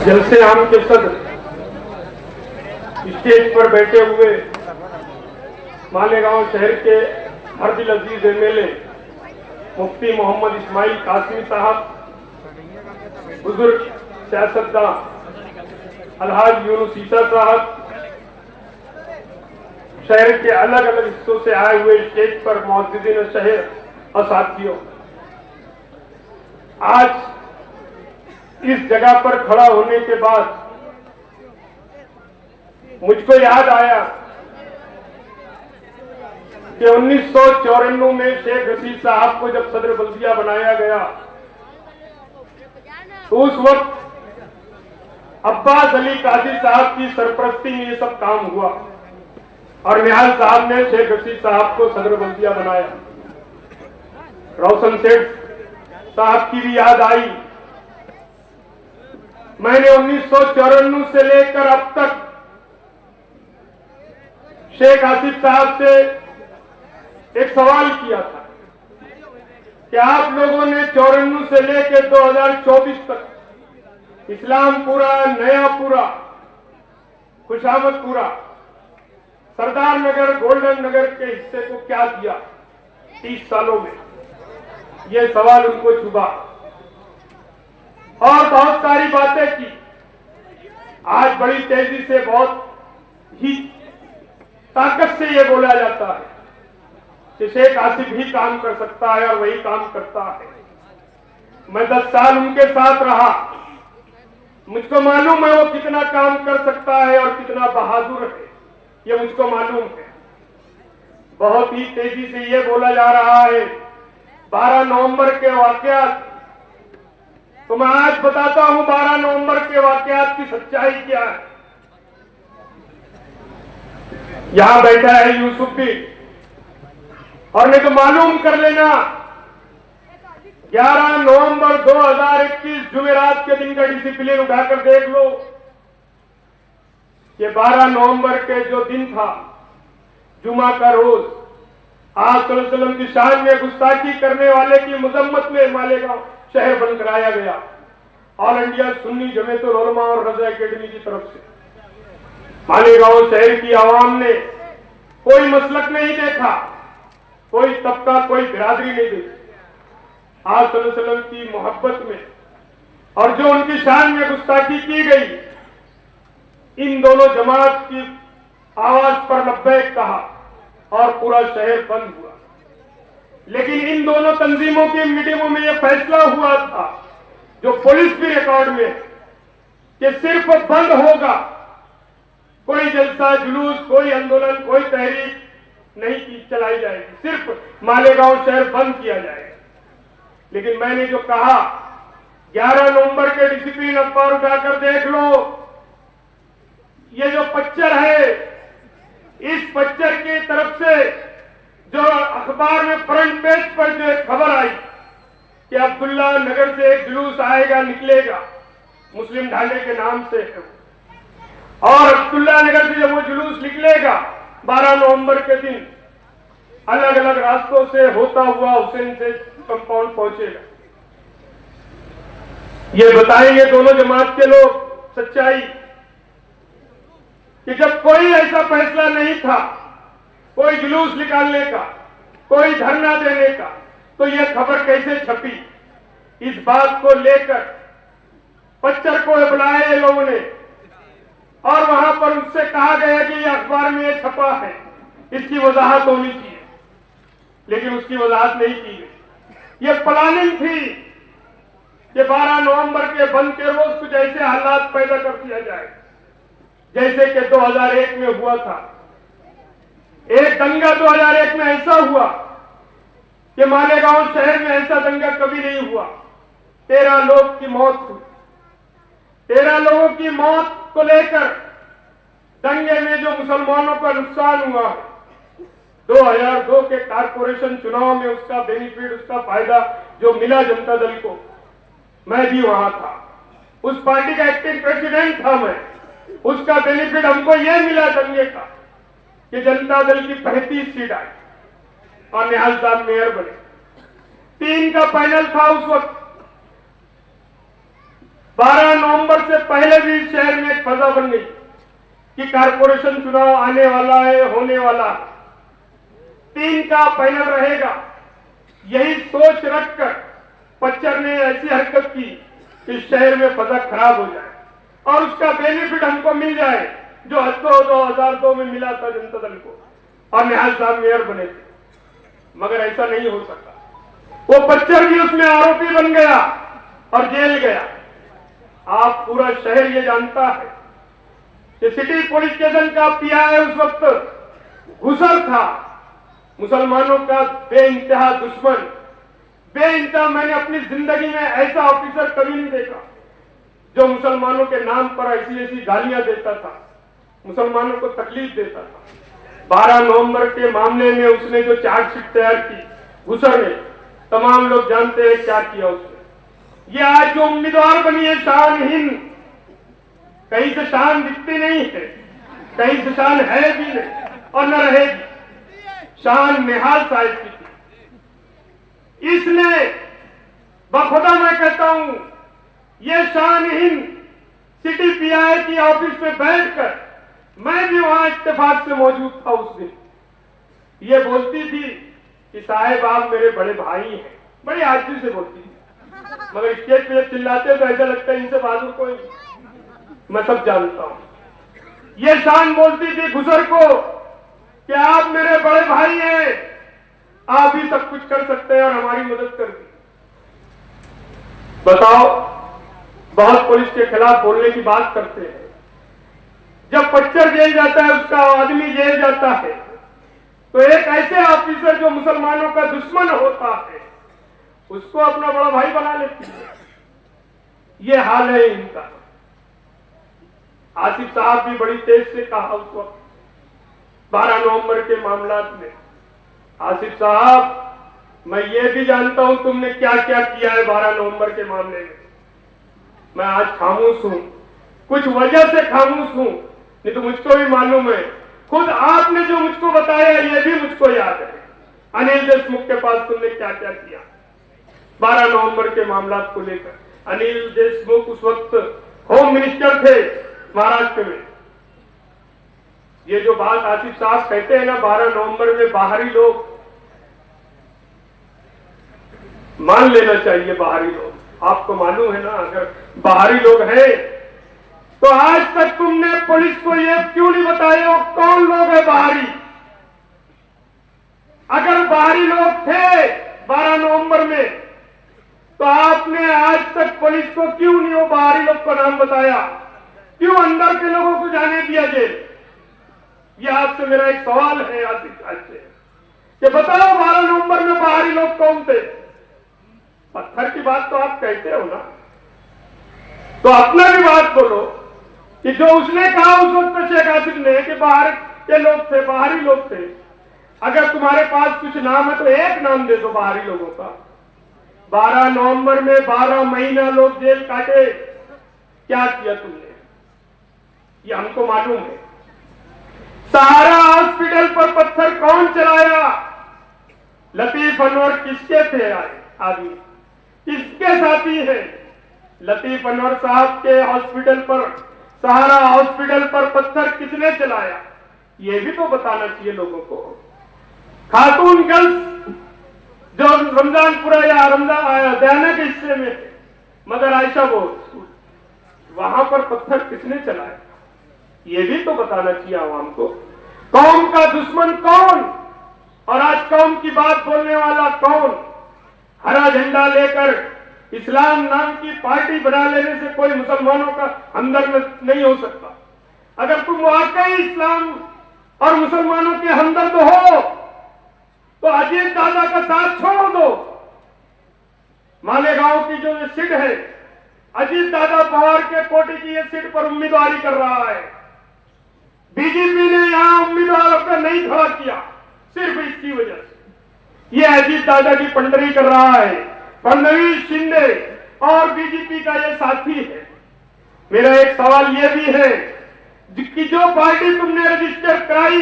जलसे आम के सदर स्टेज पर बैठे हुए मालेगांव शहर के हरदिल अजीज एमएलए मुफ्ती मोहम्मद इस्माइल कासमी साहब, बुजुर्ग सियासतदान अलहाज यूनुस ईसा साहब, शहर के अलग अलग हिस्सों से आए हुए स्टेज पर मौजूदीन शहर और साथियों, आज इस जगह पर खड़ा होने के बाद मुझको याद आया कि 1994 में शेख रशीद साहब को जब सदर बल्दिया बनाया गया तो उस वक्त अब्बास अली काजी साहब की सरपरस्ती में ये सब काम हुआ और निहाल साहब ने शेख रशीद साहब को सदर बल्दिया बनाया। रोशन सेठ साहब की भी याद आई। मैंने 1994 से लेकर अब तक शेख आसिफ साहब से एक सवाल किया था कि आप लोगों ने 94 से लेकर 2024 तक इस्लामपुरा, नयापुरा, खुशामदपुरा, सरदार नगर, गोल्डन नगर के हिस्से को क्या किया 30 सालों में। ये सवाल उनको चुभा और बहुत सारी बातें की। आज बड़ी तेजी से, बहुत ही ताकत से ये बोला जाता है कि शेख आसिफ भी काम कर सकता है और वही काम करता है। मैं 10 साल उनके साथ रहा, मुझको मालूम है वो कितना काम कर सकता है और कितना बहादुर है, ये मुझको मालूम है। बहुत ही तेजी से ये बोला जा रहा है 12 नवंबर के वाकयात, तो मैं आज बताता हूं 12 नवंबर के वाकयात की सच्चाई क्या है। यहां बैठा है यूसुफ भी, और नहीं तो मालूम कर लेना 11 नवंबर 2021 जुमेरात के दिन का डिसिप्लिन उठाकर देख लो। ये 12 नवंबर के जो दिन था, जुमा का रोज, आप सल्लल्लाहु अलैहि वसल्लम की शान में गुस्ताखी करने वाले की मजम्मत में मालेगांव शहर बंद कराया गया ऑल इंडिया सुन्नी जमीयतुल उलमा और रजा एकेडमी की तरफ से। मालेगांव शहर की आवाम ने कोई मसलक नहीं देखा, कोई तबका, कोई बिरादरी नहीं देखी। आप सल्लल्लाहु अलैहि वसल्लम की मोहब्बत में और जो उनकी शान में गुस्ताखी की गई, इन दोनों जमात की आवाज पर लब्बैक कहा और पूरा शहर बंद हुआ। लेकिन इन दोनों तंजीमों की मीटिंगों में यह फैसला हुआ था, जो पुलिस भी रिकॉर्ड में, कि सिर्फ बंद होगा, कोई जलसा जुलूस, कोई आंदोलन, कोई तहरीक नहीं की चलाई जाएगी, सिर्फ मालेगांव शहर बंद किया जाएगा। लेकिन मैंने जो कहा 11 नवंबर के डिसिप्लिन अखबार उठाकर देख लो, ये जो पिक्चर है, इस पिक्चर की तरफ से जो अखबार में फ्रंट पेज पर जो एक खबर आई कि अब्दुल्ला नगर से एक जुलूस आएगा, निकलेगा, मुस्लिम ढाले के नाम से, और अब्दुल्ला नगर से जब वो जुलूस निकलेगा 12 नवंबर के दिन अलग अलग रास्तों से होता हुआ हुसैन से कंपाउंड पहुंचेगा। ये बताएंगे दोनों जमात के लोग सच्चाई कि जब कोई ऐसा फैसला नहीं था, कोई जुलूस निकालने का, कोई धरना देने का, तो यह खबर कैसे छपी। इस बात को लेकर पिक्चर को बुलाया ये लोगों ने और वहां पर उससे कहा गया कि यह अखबार में ये छपा है, इसकी वजाहत होनी चाहिए, लेकिन उसकी वजाहत नहीं की गई। यह प्लानिंग थी कि 12 नवंबर के बंद के रोज कुछ ऐसे हालात पैदा कर दिया जाए जैसे कि 2001 में हुआ था। एक दंगा 2001 में ऐसा हुआ कि मालेगांव शहर में ऐसा दंगा कभी नहीं हुआ। 13 लोग की मौत हुई। 13 लोगों की मौत को लेकर दंगे में जो मुसलमानों का नुकसान हुआ, 2002 के कारपोरेशन चुनाव में उसका बेनिफिट, उसका फायदा जो मिला जनता दल को, मैं भी वहां था, उस पार्टी का एक्टिव प्रेसिडेंट था मैं। उसका बेनिफिट हमको यह मिला दंगे का कि जनता दल की 35 सीट आई और निहाल साहब मेयर बने। 3 का पैनल था उस वक्त, 12 नवंबर से पहले भी शहर में एक फजा बन गई कि कारपोरेशन चुनाव आने वाला है, होने वाला है, 3 का पैनल रहेगा। यही सोच रखकर पच्चर ने ऐसी हरकत की कि शहर में फजा खराब हो जाए और उसका बेनिफिट हमको मिल जाए जो 2002 में मिला था जनता दल को, और निहाल साहब मेयर बने थे। मगर ऐसा नहीं हो सका। वो पच्चर भी उसमें आरोपी बन गया और जेल गया। आप पूरा शहर ये जानता है कि सिटी पुलिस स्टेशन का पीआई उस वक्त घुसर था, मुसलमानों का बेइंतहा दुश्मन। बेइंतहा, मैंने अपनी जिंदगी में ऐसा ऑफिसर कभी नहीं देखा जो मुसलमानों के नाम पर ऐसी ऐसी गालियां देता था, मुसलमानों को तकलीफ देता था। 12 नवंबर के मामले में उसने जो चार्जशीट तैयार की घुसर ने, तमाम लोग जानते हैं क्या किया उसने। ये आज जो उम्मीदवार बनी है शान हिंद, कहीं से शान दिखती नहीं है, कहीं से शान है भी नहीं और न रहेगी। शान निहाल साहिब की थी। इसने बखुदा मैं कहता हूं, ये शान हिंद सिटी पीआई की ऑफिस में बैठकर, मैं भी वहां इत्तेफाक से मौजूद था उस दिन, ये बोलती थी कि साहेब आप मेरे बड़े भाई हैं, बड़ी आदमी से बोलती थी। मगर स्टेज पे चिल्लाते तो ऐसा लगता है इनसे बहादुर कोई, मैं सब जानता हूं। ये शान बोलती थी घुसर को कि आप मेरे बड़े भाई हैं, आप ही सब कुछ कर सकते हैं और हमारी मदद कर दी। बताओ, बहुत पुलिस के खिलाफ बोलने की बात करते हैं। जब पच्चर जेल जाता है, उसका आदमी जेल जाता है, तो एक ऐसे ऑफिसर जो मुसलमानों का दुश्मन होता है उसको अपना बड़ा भाई बना लेती है। ये हाल है इनका। आसिफ साहब भी बड़ी तेज से कहा उस वक्त 12 नवंबर के मामलात में, आसिफ साहब मैं ये भी जानता हूं तुमने क्या क्या किया है 12 नवंबर के मामले में। मैं आज खामोश हूं, कुछ वजह से खामोश हूं, नहीं तो मुझको भी मालूम है। खुद आपने जो मुझको बताया ये भी मुझको याद है। अनिल देशमुख के पास तुमने क्या क्या किया 12 नवंबर के मामलात को लेकर। अनिल देशमुख उस वक्त होम मिनिस्टर थे महाराष्ट्र में। ये जो बात आसिफ साहब कहते हैं ना 12 नवंबर में बाहरी लोग, मान लेना चाहिए बाहरी लोग। आपको मालूम है ना, अगर बाहरी लोग हैं तो आज तक तुमने पुलिस को ये क्यों नहीं बताया कौन लोग है बाहरी? अगर बाहरी लोग थे 12 नवंबर में तो आपने आज तक पुलिस को क्यों नहीं वो बाहरी लोग का नाम बताया? क्यों अंदर के लोगों को जाने दिया जेल? ये आपसे मेरा एक सवाल है आसिफ साहब से कि बताओ 12 नवंबर में बाहरी लोग कौन थे? पत्थर की बात तो आप कहते हो ना, तो अपना भी बात बोलो कि जो उसने कहा उस वक्त शेख आसिफ ने कि बाहर के लोग थे, बाहरी लोग थे। अगर तुम्हारे पास कुछ नाम है तो एक नाम दे दो बाहरी लोगों का। 12 नवंबर में 12 महीना लोग जेल काटे, क्या किया तुमने? ये हमको मालूम है। सहारा हॉस्पिटल पर पत्थर कौन चलाया? लतीफ अनवर किसके थे आदमी, किसके साथी है? लतीफ अनवर साहब के हॉस्पिटल पर, सहारा हॉस्पिटल पर पत्थर किसने चलाया? ये भी तो बताना चाहिए लोगों को। खातून गर्ल्स जो रमजानपुरा या दयाना के हिस्से में मदर आयशा बोर्ड, वहां पर पत्थर किसने चलाया? ये भी तो बताना चाहिए आवाम को। कौम का दुश्मन कौन और आज कौम की बात बोलने वाला कौन? हरा झंडा लेकर इस्लाम नाम की पार्टी बना लेने से कोई मुसलमानों का हमदर्द नहीं हो सकता। अगर तुम वाकई इस्लाम और मुसलमानों के हमदर्द हो तो अजीत दादा का साथ छोड़ दो। मालेगांव की जो ये सीट है, अजीत दादा पवार के कोटे की ये सीट पर उम्मीदवारी कर रहा है। बीजेपी ने यहां उम्मीदवारों का नहीं खड़ा किया सिर्फ इसकी वजह से। ये अजीत दादा की पंडरी कर रहा है। फडणवीस, शिंदे और बीजेपी का ये साथी है। मेरा एक सवाल ये भी है कि जो पार्टी तुमने रजिस्टर कराई,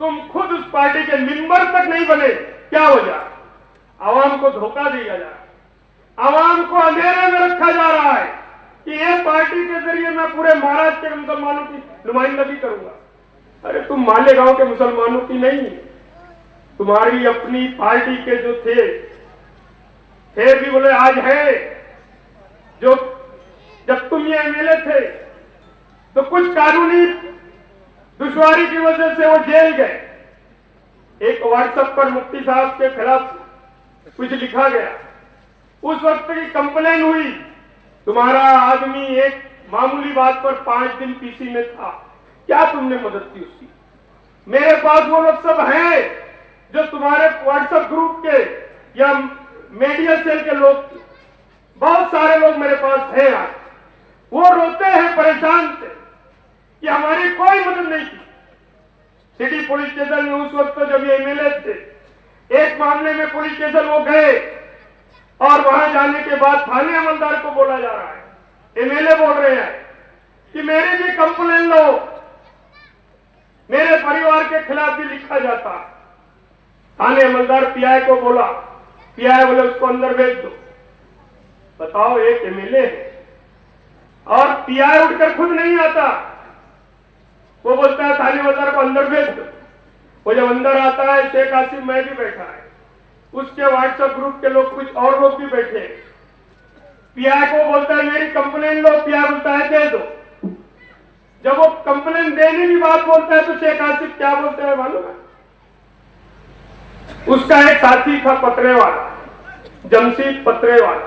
तुम खुद उस पार्टी के मेंबर तक नहीं बने, क्या वजह? आवाम को धोखा दिया जा रहा। आवाम को अंधेरे में रखा जा रहा है कि ये पार्टी के जरिए मैं पूरे महाराष्ट्र के मुसलमानों की नुमाइंदगी करूंगा। अरे तुम मालेगांव के मुसलमानों की नहीं, तुम्हारी अपनी पार्टी के जो थे भी बोले आज है, जो जब तुम ये एमएलए थे तो कुछ कानूनी दुश्वारी की वजह से वो जेल गए। एक व्हाट्सएप पर मुफ्ती साहब के खिलाफ कुछ लिखा गया, उस वक्त की कंप्लेन हुई, तुम्हारा आदमी एक मामूली बात पर 5 दिन पीसी में था, क्या तुमने मदद की उसकी? मेरे पास वो लोग सब हैं जो तुम्हारे व्हाट्सएप ग्रुप के या मीडिया सेल के लोग, बहुत सारे लोग मेरे पास हैं आज, वो रोते हैं परेशान थे कि हमारी कोई मदद नहीं की। सिटी पुलिस स्टेशन में उस वक्त जब ये एमएलए थे, एक मामले में पुलिस स्टेशन वो गए और वहां जाने के बाद थाने अमलदार को बोला जा रहा है, एमएलए बोल रहे हैं कि मेरी भी कंप्लेन लो, मेरे परिवार के खिलाफ भी लिखा जाता है। थाने अमलदार पीआई को बोला, पीआई बोले उसको अंदर भेज दो। बताओ, एक एमएलए है और पीआई उठकर खुद नहीं आता, वो बोलता है थाने अमलदार को अंदर भेज दो। वो जब अंदर आता है, शेख आसिफ मैं भी बैठा है, उसके व्हाट्सएप ग्रुप के लोग, कुछ और लोग भी बैठे हैं। पीआई को बोलता है मेरी कंप्लेन लो, पीआई बोलता है दे दो। जब वो कंप्लेन देने की बात बोलता है तो शेख आसिफ क्या बोलते हैं मालूम है? उसका एक साथी था पत्रेवाला, जमशेद पत्रेवाला,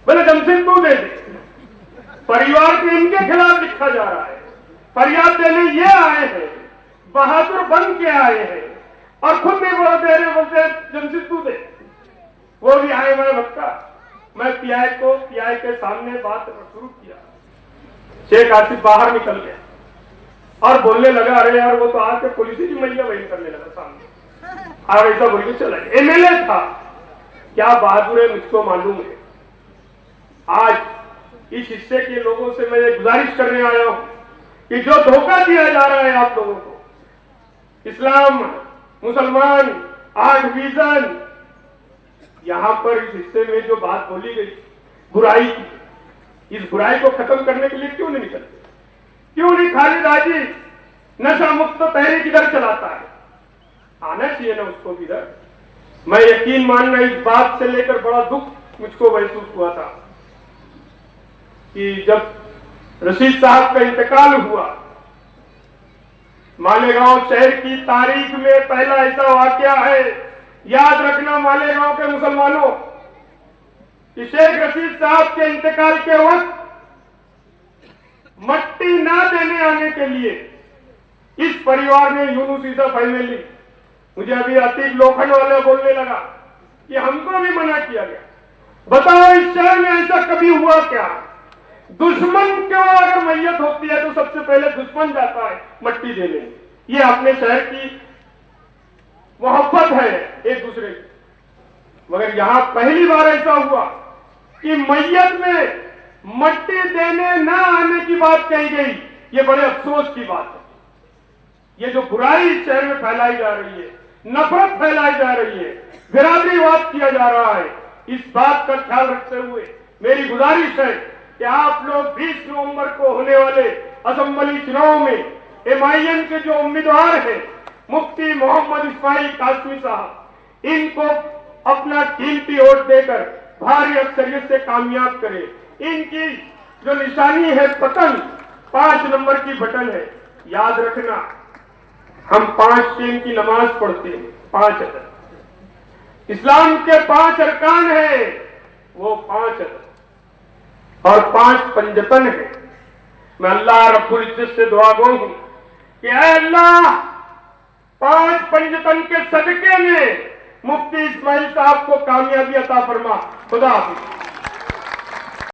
बोले जमशेद तू दे दे, परिवार के इनके खिलाफ लिखा जा रहा है, फरियाद देने ये आए हैं, बहादुर बन के आए हैं और खुद नहीं बोल दे रहे, बोलते जमशेद तू दे। वो भी आए, मैं भक्का, मैं पीआई के सामने बात शुरू किया। शेख आसिफ बाहर निकल गया और बोलने लगा, अरे यार वो तो आके पुलिस की मैया वही करने लगा सामने, और ऐसा बोल के चला गया। एमएलए था, क्या बहादुर है मुझको मालूम है। आज इस हिस्से के लोगों से मैं गुजारिश करने आया हूं कि जो धोखा दिया जा रहा है आप लोगों को, इस्लाम, मुसलमान, 8 डिवीजन, यहां पर इस हिस्से में जो बात बोली गई बुराई की, इस बुराई को खत्म करने के लिए क्यों नहीं निकलते? क्यों नहीं खालिद हाजी नशा मुक्त तहरीक इधर चलाता है? आना चाहिए ना उसको भी इधर। मैं यकीन मानना, इस बात से लेकर बड़ा दुख मुझको महसूस हुआ था कि जब रशीद साहब का इंतकाल हुआ, मालेगांव शहर की तारीख में पहला ऐसा वाकया है, याद रखना मालेगांव के मुसलमानों, कि शेख रशीद साहब के इंतकाल के वक्त मट्टी ना देने आने के लिए इस परिवार ने, यूनुस ईसा फैमिली, मुझे अभी अतीक लोखंड वाले बोलने लगा कि हमको भी मना किया गया। बताओ इस शहर में ऐसा कभी हुआ क्या? दुश्मन क्यों अगर मैयत होती है तो सबसे पहले दुश्मन जाता है मट्टी देने। ये अपने शहर की मोहब्बत है एक दूसरे की, मगर यहां पहली बार ऐसा हुआ कि मैयत में मट्टी देने ना आने की बात कही गई। ये बड़े अफसोस की बात है। ये जो बुराई इस शहर में फैलाई जा रही है, नफरत फैलाई जा रही है, बिरादरीवाद किया जा रहा है, इस बात का ख्याल रखते हुए मेरी गुजारिश है कि आप लोग 20 नवंबर को होने वाले असेंबली चुनाव में एमआईएम के जो उम्मीदवार हैं, मुफ्ती मोहम्मद इस्माइल कासमी साहब, इनको अपना कीमती वोट देकर भारी अक्सरियत से कामयाब करें। इनकी जो निशानी है पतन, 5 नंबर की बटन है। याद रखना, हम 5 टाइम की नमाज पढ़ते हैं, 5 अदद इस्लाम के 5 अरकान है, वो 5 अदद और 5 पंजतन है। मैं अल्लाह रब्बुल इज्जत से दुआ गो हूं कि ऐ अल्लाह, 5 पंजतन के सदके में मुफ्ती इस्माइल साहब को कामयाबी अता फरमा। खुदा हाफिज।